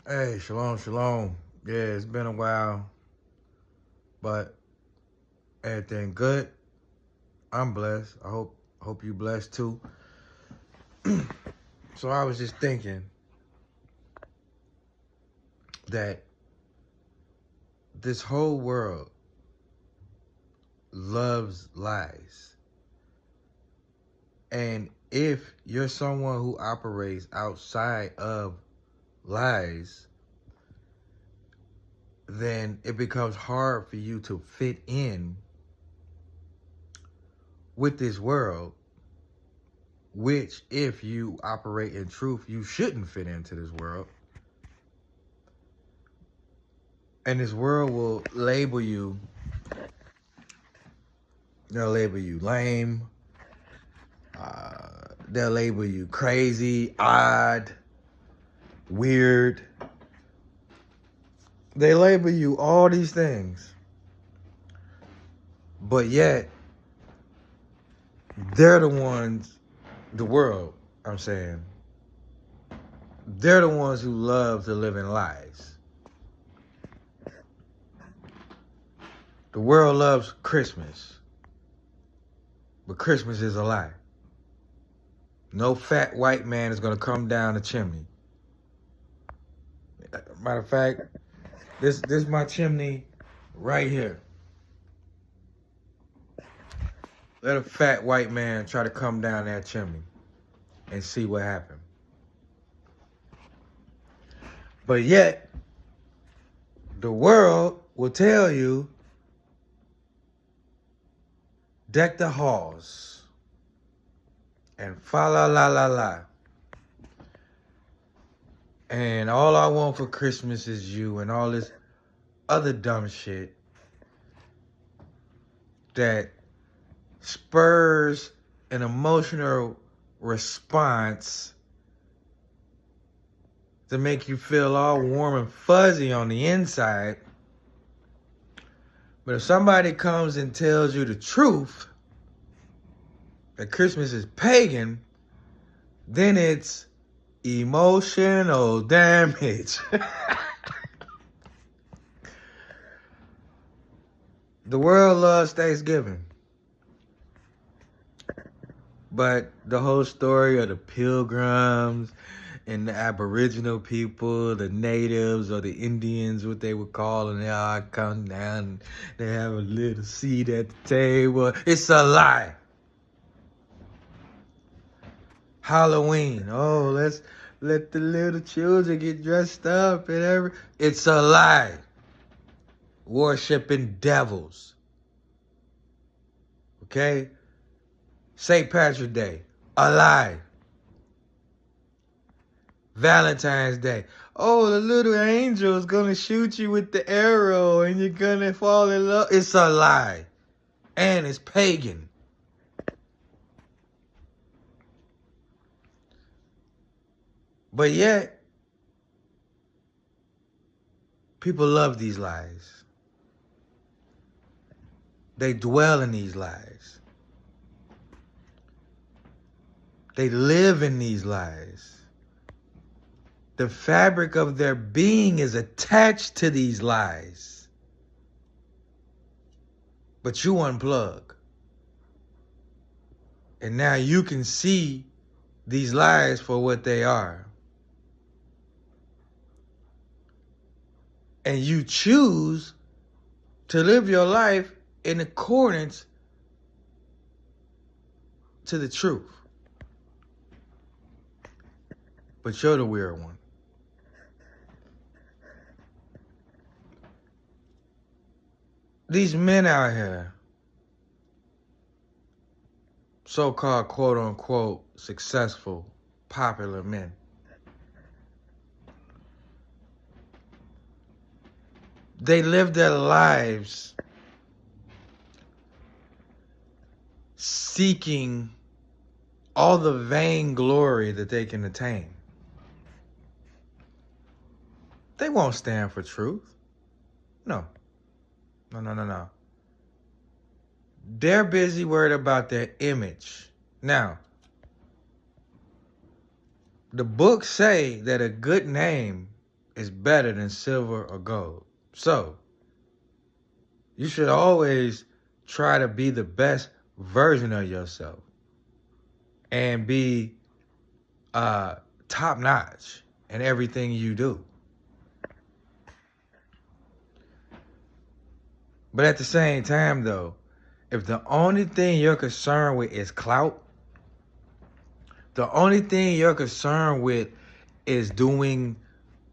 Hey, shalom, shalom. Yeah, it's been a while, but everything good. I'm blessed. I hope you blessed too. So I was just thinking that this whole world loves lies. And if you're someone who operates outside of lies, then it becomes hard for you to fit in with this world, which if you operate in truth, you shouldn't fit into this world. And this world will label you. They'll label you lame. They'll label you crazy, odd, weird. They label you all these things. But yet, they're the ones, the world, I'm saying, they're the ones who love to live in lies. The world loves Christmas, but Christmas is a lie. No fat white man is going to come down the chimney. Matter of fact, this is my chimney right here. Let a fat white man try to come down that chimney and see what happened. But yet, the world will tell you, deck the halls and fa la la la la. And all I want for Christmas is you, and all this other dumb shit that spurs an emotional response to make you feel all warm and fuzzy on the inside. But if somebody comes and tells you the truth, that Christmas is pagan, then it's emotional damage. The world loves Thanksgiving. But the whole story of the pilgrims and the Aboriginal people, the natives or the Indians, what they would call, and they all come down and they have a little seat at the table. It's a lie. Halloween. Oh, let's let the little children get dressed up and everything. It's a lie. Worshipping devils. Okay? St. Patrick's Day. A lie. Valentine's Day. Oh, the little angel is going to shoot you with the arrow and you're going to fall in love. It's a lie. And it's pagan. But yet, people love these lies. They dwell in these lies. They live in these lies. The fabric of their being is attached to these lies. But you unplug. And now you can see these lies for what they are. And you choose to live your life in accordance to the truth. But you're the weird one. These men out here, so-called quote-unquote successful, popular men, they live their lives seeking all the vainglory that they can attain. They won't stand for truth. No. No. They're busy worried about their image. Now, the books say that a good name is better than silver or gold. So, you should always try to be the best version of yourself and be top notch in everything you do. But at the same time, though, if the only thing you're concerned with is clout, the only thing you're concerned with is doing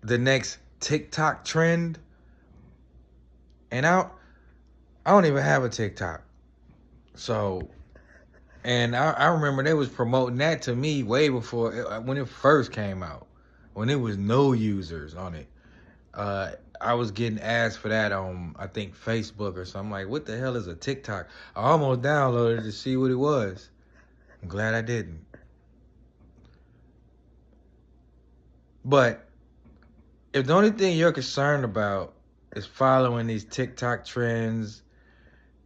the next TikTok trend, and I don't even have a TikTok. So, and I remember they was promoting that to me way before, when it first came out, when there was no users on it. I was getting ads for that on, I think, Facebook or something. Like, what the hell is a TikTok? I almost downloaded it to see what it was. I'm glad I didn't. But if the only thing you're concerned about is following these TikTok trends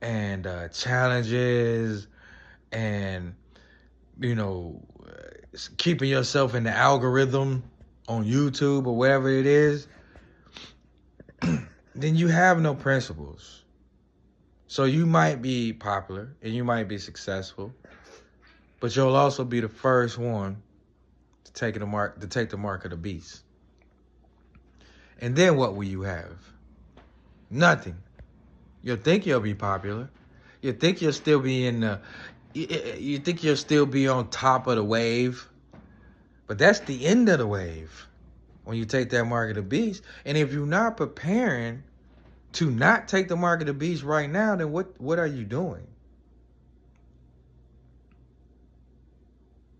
and challenges and, keeping yourself in the algorithm on YouTube or whatever it is, then you have no principles. So you might be popular and you might be successful, but you'll also be the first one to take the mark of the beast. And then what will you have? Nothing. You'll think you'll be popular. You think you'll still be you think you'll still be on top of the wave, but that's the end of the wave when you take that mark of the beast. And if you're not preparing to not take the mark of the beast right now, then what are you doing?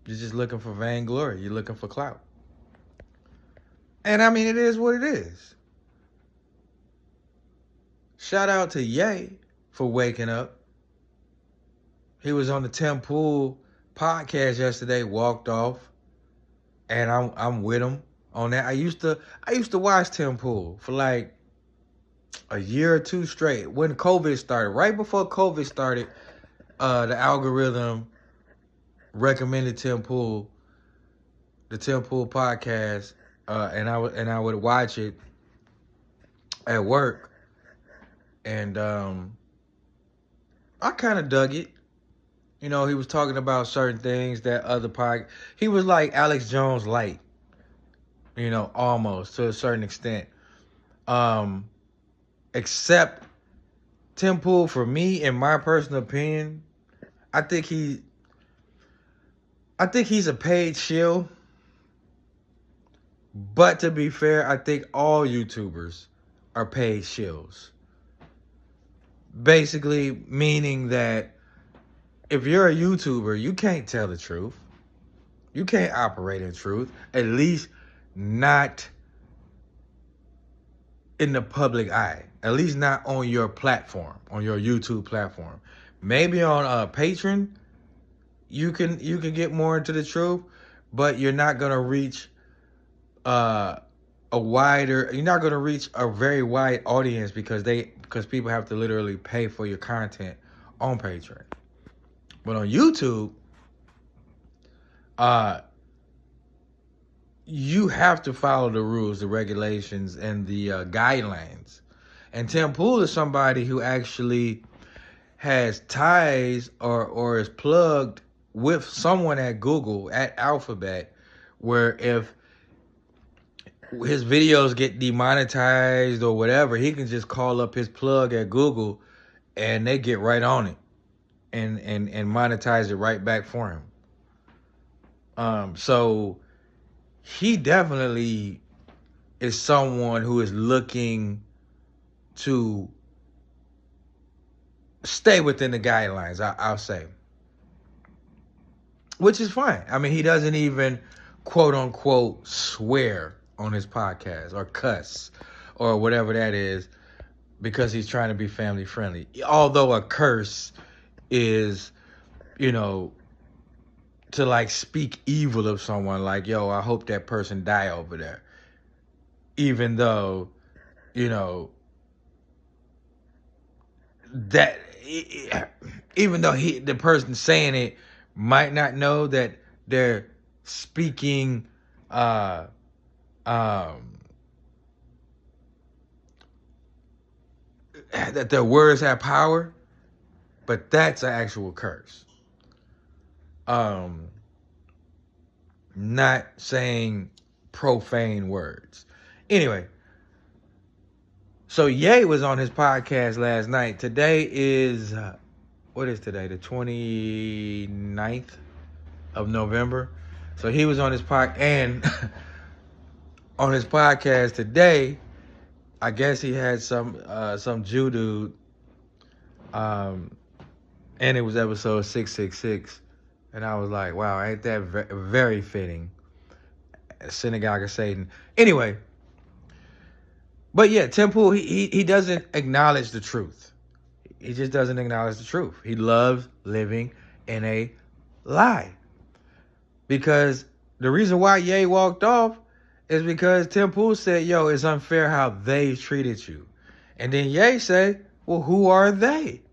You're just looking for vainglory. You're looking for clout. And I mean, it is what it is. Shout out to Ye for waking up. He was on the Tim Pool podcast yesterday, walked off, and I'm with him on that. I used to watch Tim Pool for like a year or two straight when COVID started. Right before COVID started, the algorithm recommended Tim Pool, the Tim Pool podcast, and I would watch it at work, and I kind of dug it. He was talking about certain things that other he was like Alex Jones light, almost to a certain extent. Except Tim Pool, for me, in my personal opinion, I think he's a paid shill. But to be fair, I think all YouTubers are paid shills. Basically meaning that if you're a YouTuber, you can't tell the truth. You can't operate in truth. At least not in the public eye. At least not on your platform, on your YouTube platform. Maybe on Patreon, you can get more into the truth, but you're not gonna reach you're not gonna reach a very wide audience because people have to literally pay for your content on Patreon. But on YouTube, you have to follow the rules, the regulations, and the guidelines. And Tim Pool is somebody who actually has ties or is plugged with someone at Google, at Alphabet, where if his videos get demonetized or whatever, he can just call up his plug at Google and they get right on it and monetize it right back for him. So he definitely is someone who is looking to stay within the guidelines, I'll say. Which is fine. I mean, he doesn't even quote unquote swear on his podcast or cuss or whatever that is because he's trying to be family friendly. Although a curse is, to like speak evil of someone, like, yo, I hope that person die over there. Even though, that even though the person saying it might not know that they're speaking that their words have power, but that's an actual curse. Not saying profane words. Anyway, so Ye was on his podcast last night. Today is, what is today? The 29th of November. So he was on his podcast, and on his podcast today, I guess he had some Jew dude, and it was episode 666, and I was like, wow, ain't that very fitting? Synagogue of Satan. Anyway, but yeah, Tim Pool, he doesn't acknowledge the truth. He just doesn't acknowledge the truth. He loves living in a lie. Because the reason why Ye walked off is because Tim Pool said, yo, it's unfair how they treated you. And then Ye said, well, who are they?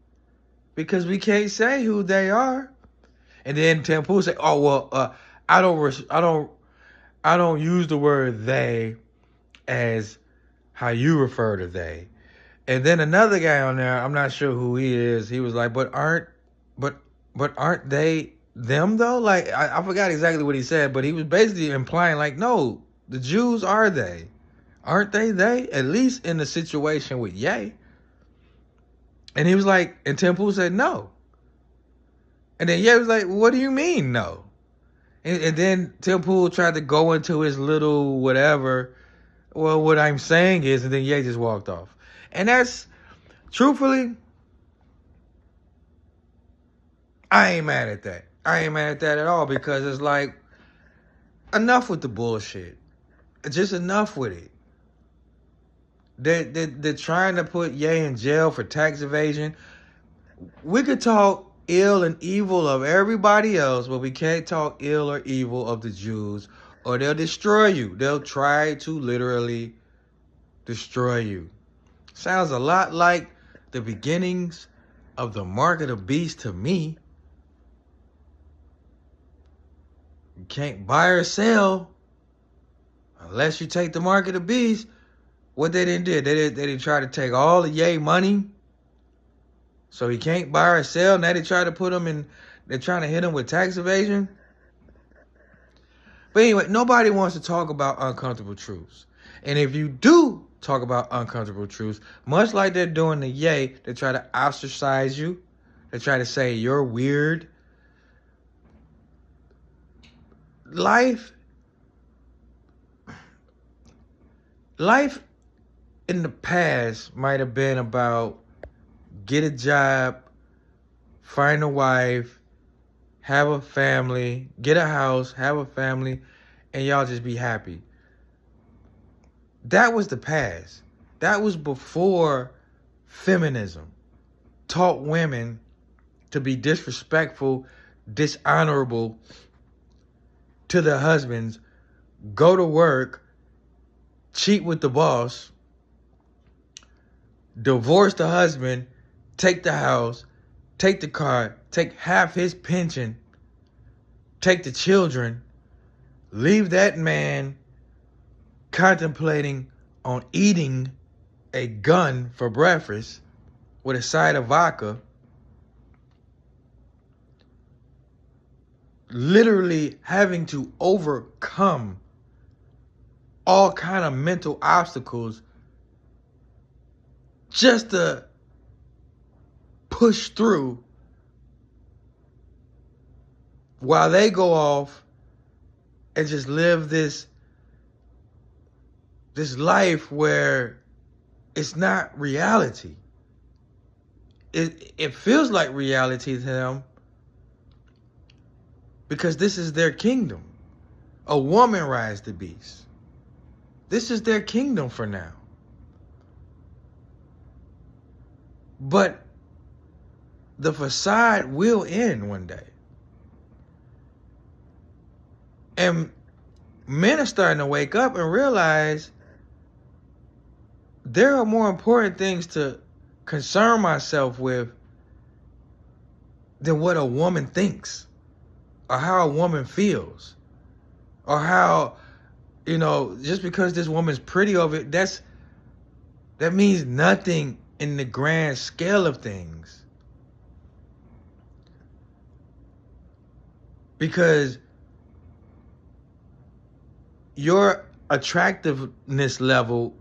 Because we can't say who they are. And then Tim Pool said, oh, well, I don't use the word they as how you refer to they. And then another guy on there, I'm not sure who he is, he was like, but aren't they them though? Like, I forgot exactly what he said, but he was basically implying like, no, the Jews are they. Aren't they? At least in the situation with Ye. And he was like, and Tim Pool said no. And then Ye was like, what do you mean no? And then Tim Pool tried to go into his little whatever. Well, what I'm saying is, and then Ye just walked off. And that's, truthfully, I ain't mad at that. I ain't mad at that at all, because it's like, enough with the bullshit. Just enough with it. They're trying to put Ye in jail for tax evasion. We could talk ill and evil of everybody else, but we can't talk ill or evil of the Jews, or they'll destroy you. They'll try to literally destroy you. Sounds a lot like the beginnings of the mark of the beast to me. You can't buy or sell unless you take the mark of the beast. What they didn't do, they didn't try to take all the Ye money, so he can't buy or sell. Now they try to put him in, they're trying to hit him with tax evasion. But anyway, nobody wants to talk about uncomfortable truths. And if you do talk about uncomfortable truths, much like they're doing to Ye, they try to ostracize you. They try to say you're weird. Life in the past might have been about get a job, find a wife, have a family, get a house, have a family, and y'all just be happy. That was the past. That was before feminism taught women to be disrespectful, dishonorable to their husbands, go to work, cheat with the boss, divorce the husband, take the house, take the car, take half his pension, take the children, leave that man contemplating on eating a gun for breakfast with a side of vodka, literally having to overcome all kind of mental obstacles just to push through while they go off and just live this life where it's not reality. It feels like reality to them because this is their kingdom. A woman rides the beast. This is their kingdom for now. But the facade will end one day. And men are starting to wake up and realize there are more important things to concern myself with than what a woman thinks or how a woman feels or how, just because this woman's pretty over it, that means nothing in the grand scale of things. Because your attractiveness level,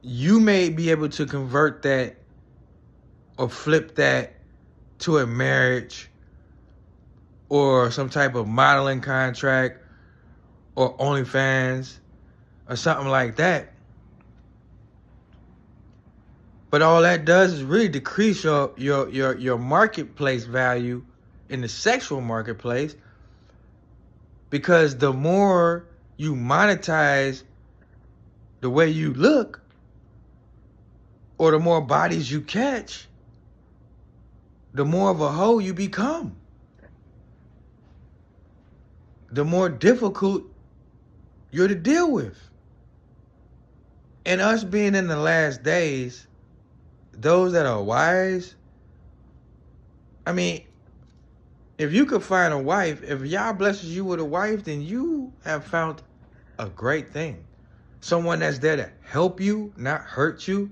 you may be able to convert that or flip that to a marriage or some type of modeling contract or OnlyFans or something like that. But all that does is really decrease your marketplace value in the sexual marketplace, because the more you monetize the way you look or the more bodies you catch, the more of a hoe you become. The more difficult you're to deal with. And us being in the last days, those that are wise, I mean, if you could find a wife, if Yah blesses you with a wife, then you have found a great thing. Someone that's there to help you, not hurt you.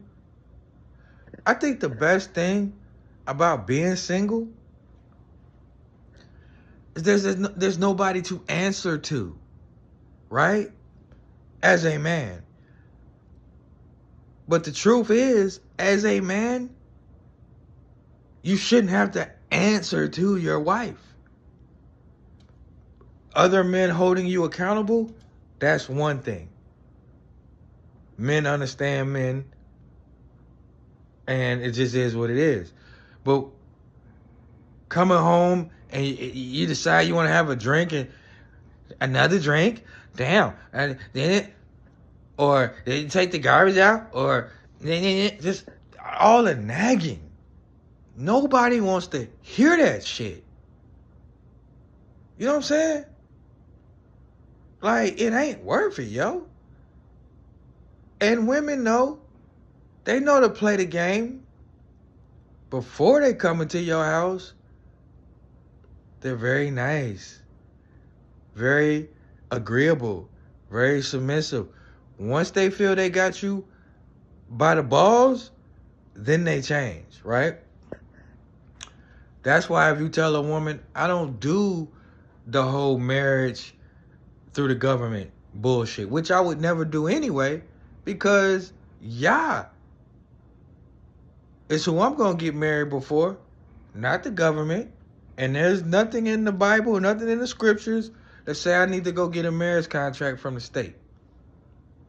I think the best thing about being single is there's nobody to answer to, right? As a man. But the truth is, as a man, you shouldn't have to answer to your wife. Other men holding you accountable, that's one thing. Men understand men, and it just is what it is. But coming home and you decide you want to have a drink and another drink, damn, and then or they take the garbage out, or just all the nagging. Nobody wants to hear that shit. You know what I'm saying? Like, it ain't worth it, yo. And women know. They know to play the game. Before they come into your house, they're very nice, very agreeable, very submissive. Once they feel they got you by the balls, then they change, right? That's why if you tell a woman, I don't do the whole marriage through the government bullshit, which I would never do anyway, because Yah is who I'm going to get married before, not the government. And there's nothing in the Bible, nothing in the scriptures that say I need to go get a marriage contract from the state.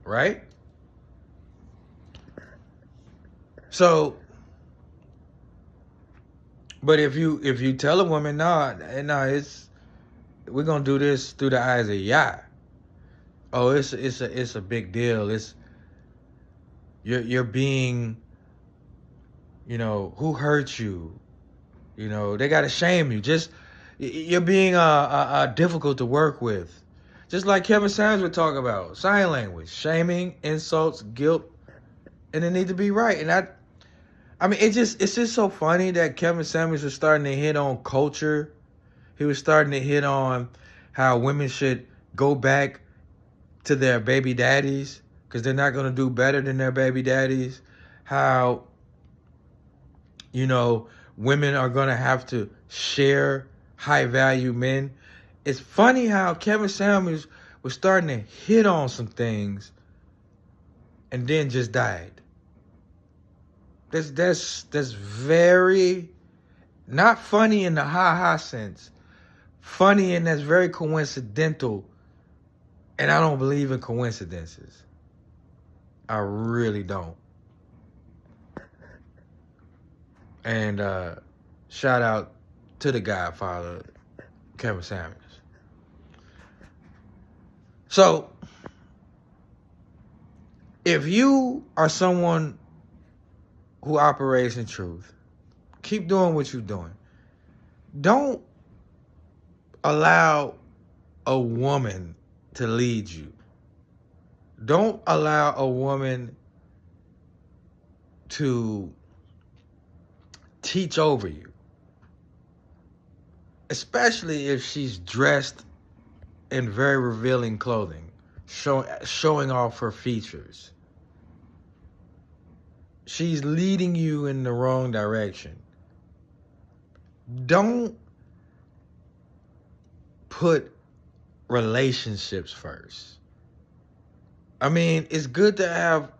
Right? So, but if you tell a woman, no, we're gonna do this through the eyes of Yah. Oh, it's a big deal. You're being, who hurt you? They gotta shame you. You're being difficult to work with. Just like Kevin Samuels would talk about, sign language, shaming, insults, guilt, and it need to be right. And I mean, it's just so funny that Kevin Samuels was starting to hit on culture. He was starting to hit on how women should go back to their baby daddies because they're not going to do better than their baby daddies. How, women are going to have to share high-value men. It's funny how Kevin Samuels was starting to hit on some things and then just died. That's very not funny in the ha-ha sense. Funny and that's very coincidental. And I don't believe in coincidences. I really don't. And shout out to the Godfather, Kevin Samuels. So, if you are someone who operates in truth, keep doing what you're doing. Don't allow a woman to lead you. Don't allow a woman to teach over you. Especially if she's dressed in very revealing clothing, showing off her features. she's leading you in the wrong direction. Don't put relationships first. I mean, it's good to have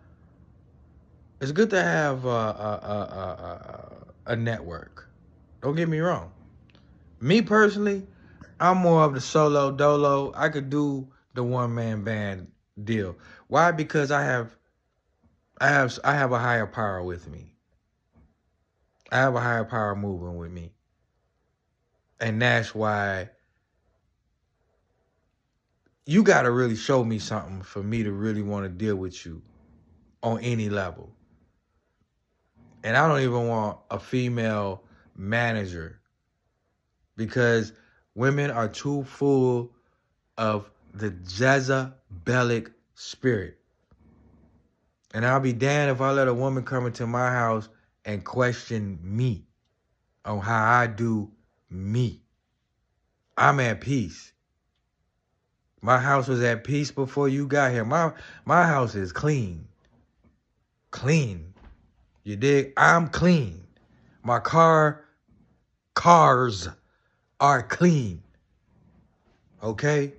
a network. Don't get me wrong. Me personally, I'm more of the solo dolo. I could do the one man band deal. Why? Because I have a higher power with me. I have a higher power moving with me. And that's why you got to really show me something for me to really want to deal with you on any level. And I don't even want a female manager because women are too full of the Jezebelic spirit. And I'll be damned if I let a woman come into my house and question me on how I do me. I'm at peace. My house was at peace before you got here. My house is clean. Clean. You dig? I'm clean. My cars are clean. Okay?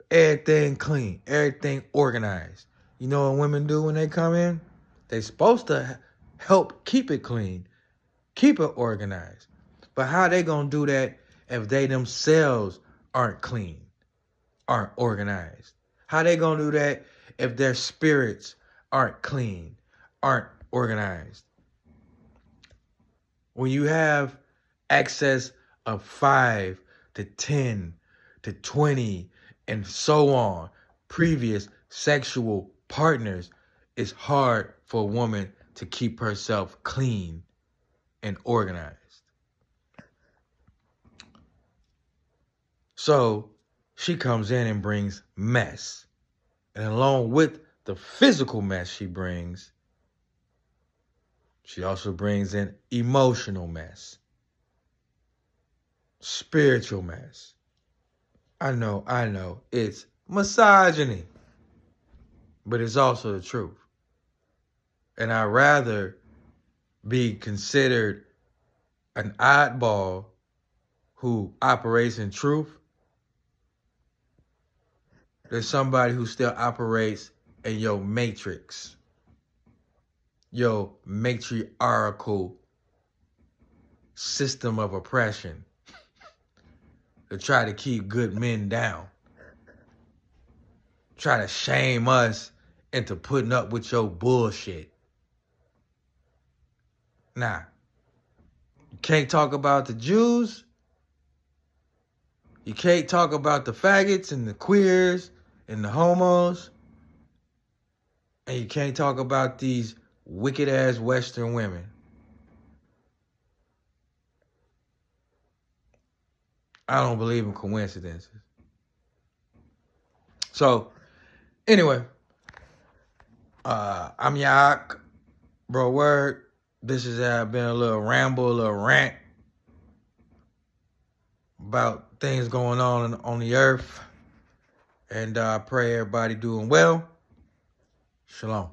Everything clean. Everything organized. You know what women do when they come in? They're supposed to help keep it clean. Keep it organized. But how they gonna do that if they themselves aren't clean, aren't organized? How they gonna do that if their spirits aren't clean, aren't organized? When you have access of 5 to 10 to 20 and so on, previous sexual partners, it's hard for a woman to keep herself clean and organized. So she comes in and brings mess. And along with the physical mess she brings, she also brings in emotional mess, spiritual mess. I know, it's misogyny, but it's also the truth. And I'd rather be considered an oddball who operates in truth than somebody who still operates in your matrix, your matriarchal system of oppression to try to keep good men down. Try to shame us into putting up with your bullshit. Nah. You can't talk about the Jews. You can't talk about the faggots and the queers and the homos. And you can't talk about these wicked ass Western women. I don't believe in coincidences. So, anyway, I'm Yak, bro. Word. This has been a little ramble, a little rant about things going on the earth. And I pray everybody doing well. Shalom.